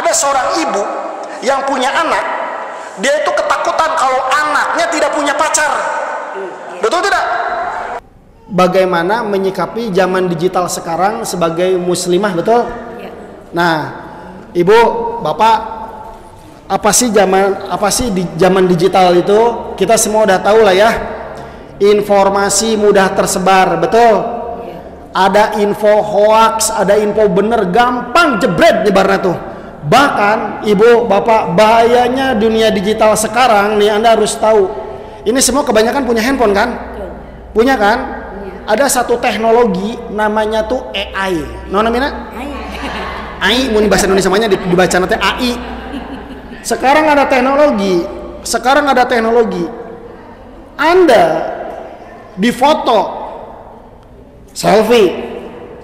Ada seorang ibu yang punya anak, dia itu ketakutan kalau anaknya tidak punya pacar. Betul tidak? Bagaimana menyikapi zaman digital sekarang sebagai muslimah, betul? Nah, ibu, bapak, apa sih di zaman digital itu? Kita semua udah tahu lah ya. Informasi mudah tersebar, betul? Ada info hoax, ada info bener, gampang jebret nyebarnya tuh. Bahkan ibu, bapak, bahayanya dunia digital sekarang nih, Anda harus tahu. Ini semua kebanyakan punya handphone kan? Punya kan? Ada satu teknologi namanya tuh AI. Namanya? AI, mau bahasa Indonesia namanya dibaca nanti AI. Sekarang ada teknologi. Anda difoto, selfie,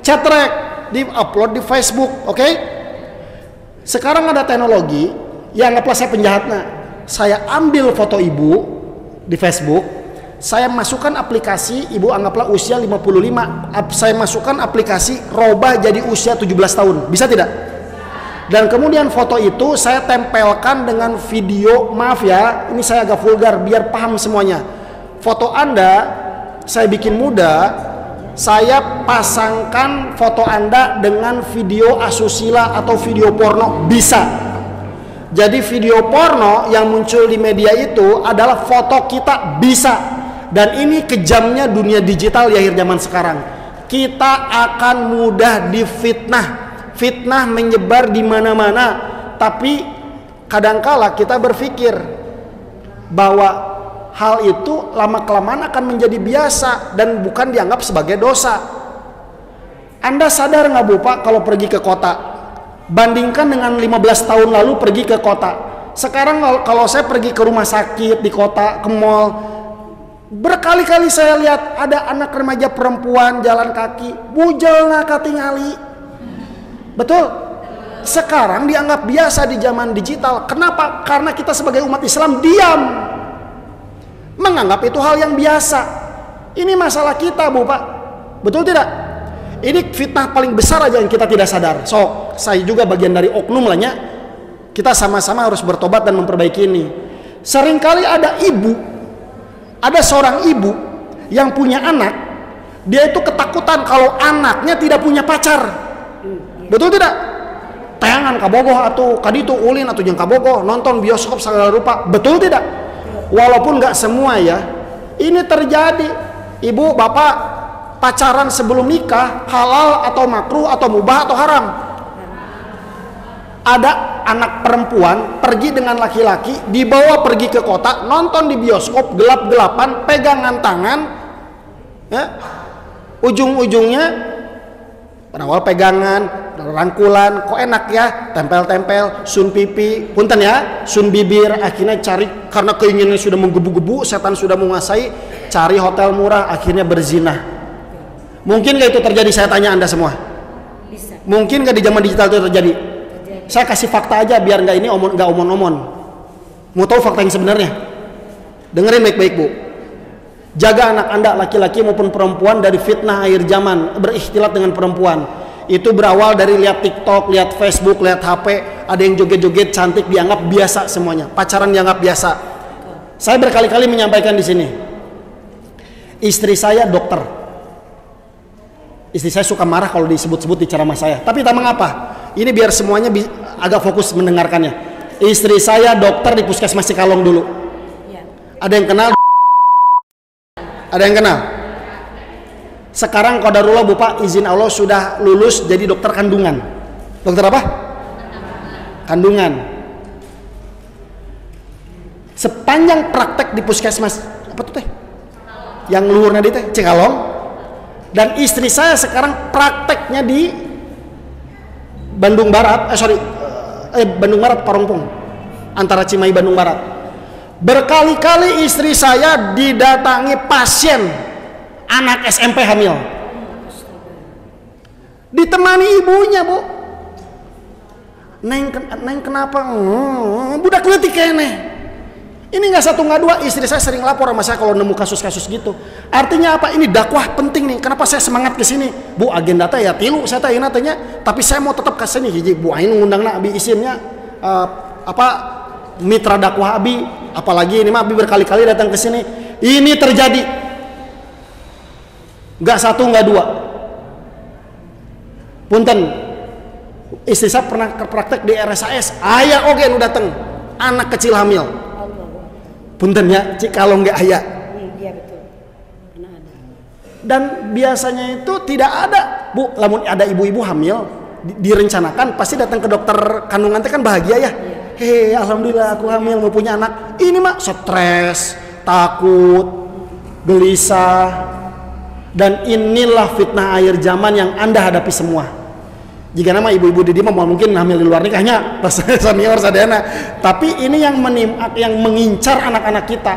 chat track, di-upload di Facebook, oke? Sekarang ada teknologi, ya anggaplah saya penjahatnya. Saya ambil foto ibu di Facebook, saya masukkan aplikasi, ibu anggaplah usia 55, saya masukkan aplikasi robah jadi usia 17 tahun, bisa tidak? Dan kemudian foto itu saya tempelkan dengan video, maaf ya, ini saya agak vulgar biar paham semuanya. Foto Anda saya bikin muda, saya pasangkan foto Anda dengan video asusila atau video porno, bisa. Jadi video porno yang muncul di media itu adalah foto kita, bisa. Dan ini kejamnya dunia digital di akhir zaman sekarang. Kita akan mudah difitnah. Fitnah menyebar di mana-mana. Tapi kadangkala kita berpikir bahwa hal itu lama-kelamaan akan menjadi biasa dan bukan dianggap sebagai dosa. Anda sadar nggak Bu Pak, kalau pergi ke kota, bandingkan dengan 15 tahun lalu pergi ke kota. Sekarang kalau saya pergi ke rumah sakit di kota, ke mall, berkali-kali saya lihat ada anak remaja perempuan jalan kaki, bujel katingali. Betul? Sekarang dianggap biasa di zaman digital. Kenapa? Karena kita sebagai umat Islam diam, menganggap itu hal yang biasa. Ini masalah kita Bu Pak, betul tidak? Ini fitnah paling besar aja yang kita tidak sadar. So, saya juga bagian dari oknum lahnya. Kita sama-sama harus bertobat dan memperbaiki ini. Seringkali ada seorang ibu yang punya anak, dia itu ketakutan kalau anaknya tidak punya pacar. Betul tidak? Tayangan kabogoh atau kaditu ulin atau jeung kabogoh, nonton bioskop segala rupa, betul tidak? Walaupun nggak semua ya, ini terjadi. Ibu, bapak, pacaran sebelum nikah halal atau makruh atau mubah atau haram? Ada anak perempuan pergi dengan laki-laki, dibawa pergi ke kota, nonton di bioskop gelap-gelapan, pegangan tangan, ya, ujung-ujungnya berawal pegangan, rangkulan, kok enak ya, tempel-tempel, sun pipi, punten ya, sun bibir, akhirnya cari, karena keinginannya sudah menggebu-gebu, setan sudah menguasai, cari hotel murah, akhirnya berzina. Mungkin gak itu terjadi? Saya tanya Anda semua. Bisa. Mungkin gak di zaman digital itu terjadi? Saya kasih fakta aja biar gak ini gak omon-omon. Mau tahu fakta yang sebenarnya? Dengerin baik-baik Bu. Jaga anak Anda laki-laki maupun perempuan dari fitnah akhir zaman, berikhtilat dengan perempuan. Itu berawal dari lihat TikTok, lihat Facebook, lihat HP, ada yang joget-joget cantik dianggap biasa semuanya. Pacaran dianggap biasa. Saya berkali-kali menyampaikan di sini. Istri saya dokter. Istri saya suka marah kalau disebut-sebut di ceramah saya. Tapi tak mengapa. Ini biar semuanya agak fokus mendengarkannya. Istri saya dokter di Puskesmas Cikalong dulu. Ada yang kenal? Ada yang kenal? Sekarang qadarullah Bu Pak, izin Allah sudah lulus jadi dokter kandungan. Dokter apa? Kandungan. Sepanjang praktek di Puskesmas apa tuh teh? Yang luhurnya di teh Cikalong. Dan istri saya sekarang prakteknya di Bandung Barat, Bandung Barat Parongpong, antara Cimahi Bandung Barat. Berkali-kali istri saya didatangi pasien anak SMP hamil, ditemani ibunya Bu. Neng kenapa? Budak leutik keneh. Ini nggak satu nggak dua, istri saya sering lapor sama saya kalau nemu kasus-kasus gitu. Artinya apa? Ini dakwah penting nih. Kenapa saya semangat ke sini? Bu, agenda teh ya tilu saya tanya, tapi saya mau tetap ke sini. Hiji Bu aing ngundangna abi isinnya. apa mitra dakwah Abi, apalagi ini mah Abi berkali-kali datang ke sini. Ini terjadi, nggak satu nggak dua. Punten, istri saya pernah praktek di RSAS, ayah oke nu datang, anak kecil hamil. Punten ya, kalau nggak ayah. Iya betul, pernah ada. Dan biasanya itu tidak ada, Bu. Lamun ada ibu-ibu hamil, direncanakan pasti datang ke dokter kandungan kan bahagia ya. Hei, alhamdulillah aku hamil mau punya anak. Ini mah stres, takut, gelisah. Dan inilah fitnah akhir zaman yang Anda hadapi semua. Jika nama ibu-ibu di dia mungkin hamil di luar nikahnya, pas senior sadana. Tapi ini yang mengincar anak-anak kita.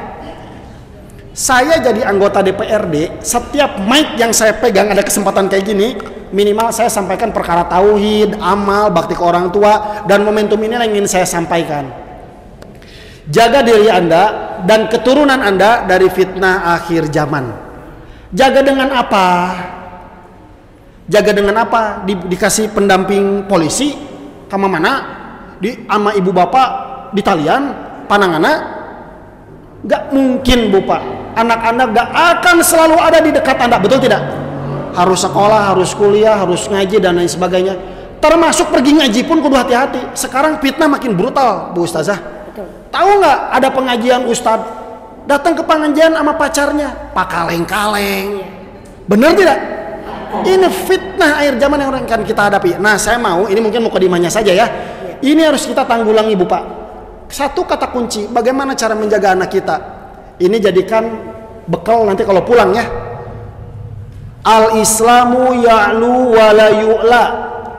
Saya jadi anggota DPRD, setiap mic yang saya pegang ada kesempatan kayak gini, minimal saya sampaikan perkara tauhid, amal, bakti ke orang tua, dan momentum ini yang ingin saya sampaikan. Jaga diri Anda dan keturunan Anda dari fitnah akhir zaman. Jaga dengan apa? Jaga dengan apa? Dikasih pendamping polisi, kama mana? Ama ibu bapak di talian, panangana? Gak mungkin Bu Pak. Anak-anak gak akan selalu ada di dekat Anda, betul tidak? Harus sekolah, harus kuliah, harus ngaji dan lain sebagainya. Termasuk pergi ngaji pun kudu hati-hati. Sekarang fitnah makin brutal, Bu Ustazah. Tahu nggak ada pengajian Ustadz datang ke pengajian sama pacarnya, pak kaleng-kaleng. Bener tidak? Ini fitnah akhir zaman yang akan kita hadapi. Nah, saya mau, ini mungkin mukadimahnya saja ya. Ini harus kita tanggulangi Bu Pak. Satu kata kunci, bagaimana cara menjaga anak kita. Ini jadikan bekal nanti kalau pulang ya. Al-Islamu ya'lu wa la yu'la.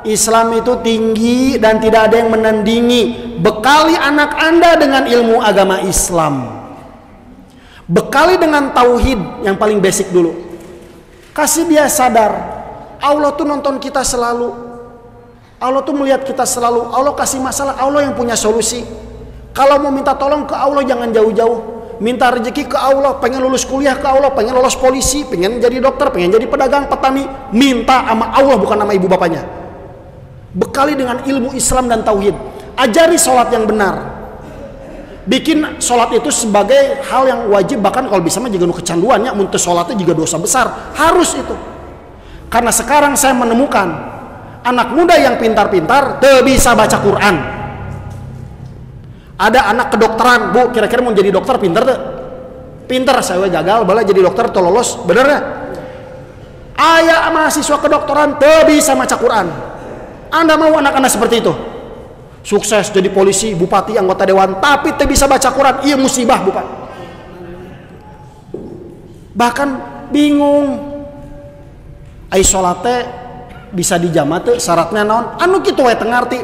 Islam itu tinggi dan tidak ada yang menandingi. Bekali anak Anda dengan ilmu agama Islam. Bekali dengan tauhid yang paling basic dulu. Kasih dia sadar, Allah tuh nonton kita selalu. Allah tuh melihat kita selalu. Allah kasih masalah, Allah yang punya solusi. Kalau mau minta tolong ke Allah jangan jauh-jauh. Minta rezeki ke Allah, pengen lulus kuliah ke Allah, pengen lolos polisi, pengen jadi dokter, pengen jadi pedagang, petani, minta sama Allah bukan sama ibu bapaknya. Bekali dengan ilmu Islam dan tauhid. Ajari sholat yang benar. Bikin sholat itu sebagai hal yang wajib, bahkan kalau bisa mah juga kecanduannya, muntah sholatnya juga dosa besar. Harus itu. Karena sekarang saya menemukan anak muda yang pintar-pintar tidak bisa baca Quran. Ada anak kedokteran, Bu, kira-kira mau jadi dokter pintar tuh? Pintar, saya gagal, bala jadi dokter tuh lolos, bener ya? Ayah mahasiswa kedokteran tidak bisa baca Quran. Anda mau anak-anak seperti itu? Sukses jadi polisi, bupati, anggota dewan, tapi tidak bisa baca Quran, iya musibah Bu Pak. Bahkan bingung. Ai salate bisa dijama teu syaratnya naon? Anu kitu we teu ngarti.